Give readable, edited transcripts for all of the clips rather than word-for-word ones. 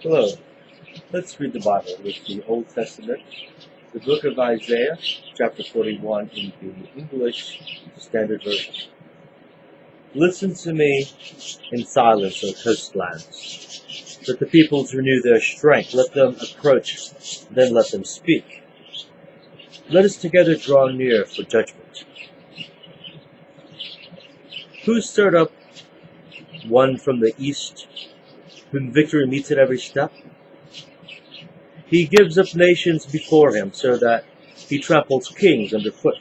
Hello. Let's read the Bible with the Old Testament, the book of Isaiah, chapter 41 in the English Standard Version. Listen to me in silence, O coastlands. Let the peoples renew their strength. Let them approach, then let them speak. Let us together draw near for judgment. Who stirred up one from the east, whom victory meets at every step? He gives up nations before him, so that he tramples kings underfoot.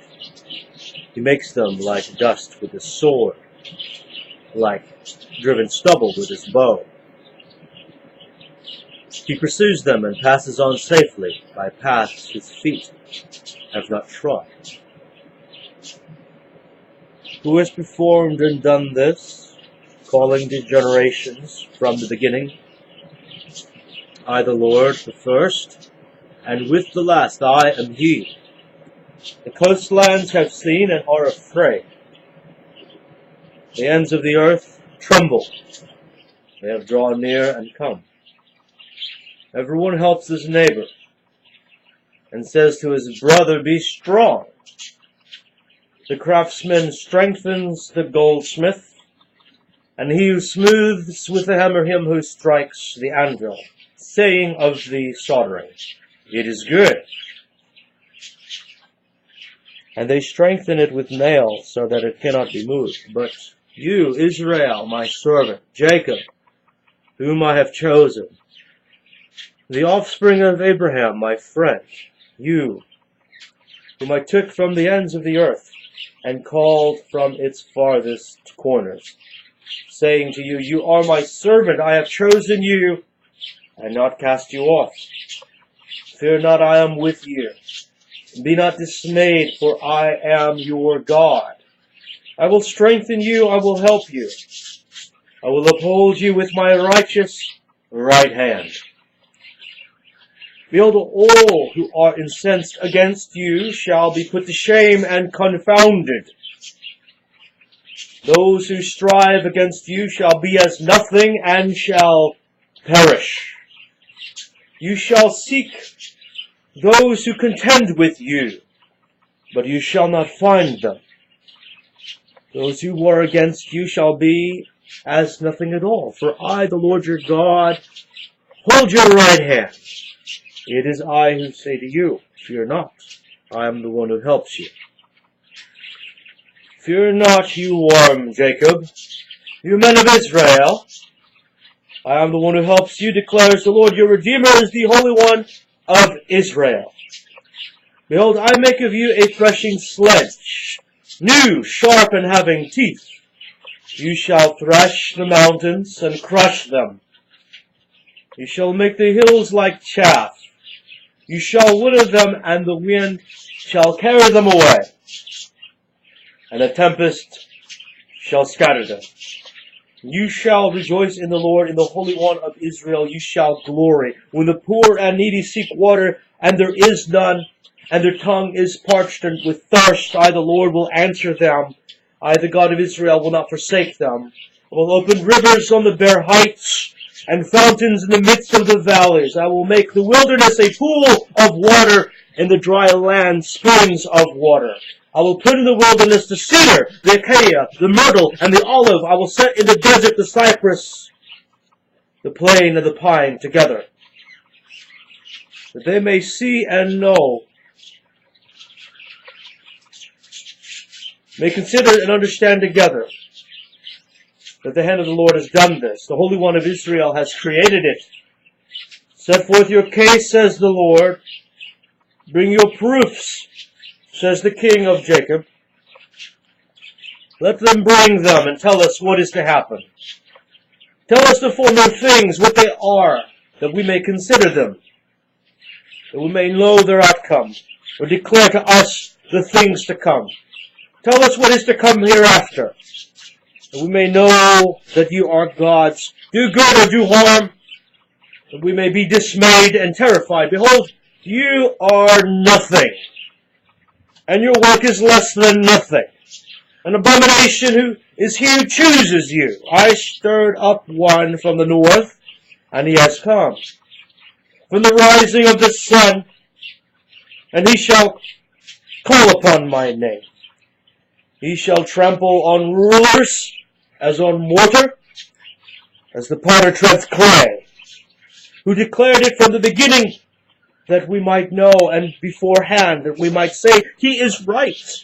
He makes them like dust with his sword, like driven stubble with his bow. He pursues them and passes on safely by paths his feet have not trod. Who has performed and done this, calling the generations from the beginning? I, the Lord, the first, and with the last I am He. The coastlands have seen and are afraid. The ends of the earth tremble. They have drawn near and come. Everyone helps his neighbor and says to his brother, "Be strong." The craftsman strengthens the goldsmith, and he who smooths with the hammer him who strikes the anvil, saying of the soldering, "It is good." And they strengthen it with nails so that it cannot be moved. But you, Israel, my servant, Jacob, whom I have chosen, the offspring of Abraham, my friend, you, whom I took from the ends of the earth and called from its farthest corners, saying to you, "You are my servant, I have chosen you, and not cast you off. Fear not, I am with you. Be not dismayed, for I am your God. I will strengthen you, I will help you. I will uphold you with my righteous right hand. Behold, all who are incensed against you shall be put to shame and confounded. Those who strive against you shall be as nothing and shall perish. You shall seek those who contend with you, but you shall not find them. Those who war against you shall be as nothing at all. For I, the Lord your God, hold your right hand. It is I who say to you, fear not. I am the one who helps you. Fear not, you worm Jacob, you men of Israel. I am the one who helps you, declares the Lord. Your Redeemer is the Holy One of Israel. Behold, I make of you a threshing sledge, new, sharp, and having teeth. You shall thresh the mountains and crush them. You shall make the hills like chaff. You shall wither them, and the wind shall carry them away, and a tempest shall scatter them. You shall rejoice in the Lord, in the Holy One of Israel you shall glory. When the poor and needy seek water, and there is none, and their tongue is parched and with thirst, I, the Lord, will answer them. I, the God of Israel, will not forsake them. I will open rivers on the bare heights, and fountains in the midst of the valleys. I will make the wilderness a pool of water, in the dry land springs of water. I will put in the wilderness the cedar, the acacia, the myrtle, and the olive. I will set in the desert the cypress, the plane, and the pine together, that they may see and know, may consider and understand together, that the hand of the Lord has done this. The Holy One of Israel has created it. Set forth your case, says the Lord. Bring your proofs, says the King of Jacob. Let them bring them and tell us what is to happen. Tell us the former things, what they are, that we may consider them, that we may know their outcome, or declare to us the things to come. Tell us what is to come hereafter, that we may know that you are gods. Do good or do harm, that we may be dismayed and terrified. Behold, you are nothing, and your work is less than nothing. An abomination who is he who chooses you. I stirred up one from the north, and he has come. From the rising of the sun, and he shall call upon my name. He shall trample on rulers as on mortar, as the potter treads clay, who declared it from the beginning, that we might know, and beforehand that we might say, he is right.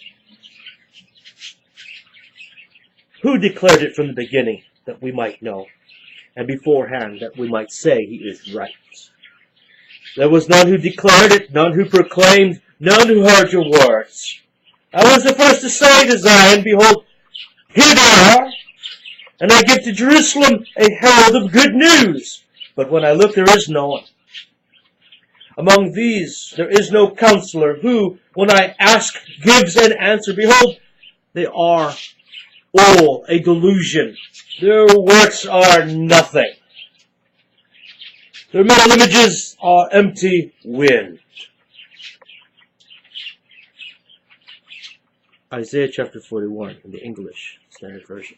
Who declared it from the beginning, that we might know, and beforehand that we might say he is right? There was none who declared it, none who proclaimed, none who heard your words. I was the first to say to Zion, behold, here they are, and I give to Jerusalem a herald of good news. But when I look, there is no one. Among these there is no counselor who, when I ask, gives an answer. Behold, they are all a delusion. Their works are nothing. Their metal images are empty wind. Isaiah chapter 41 in the English Standard Version.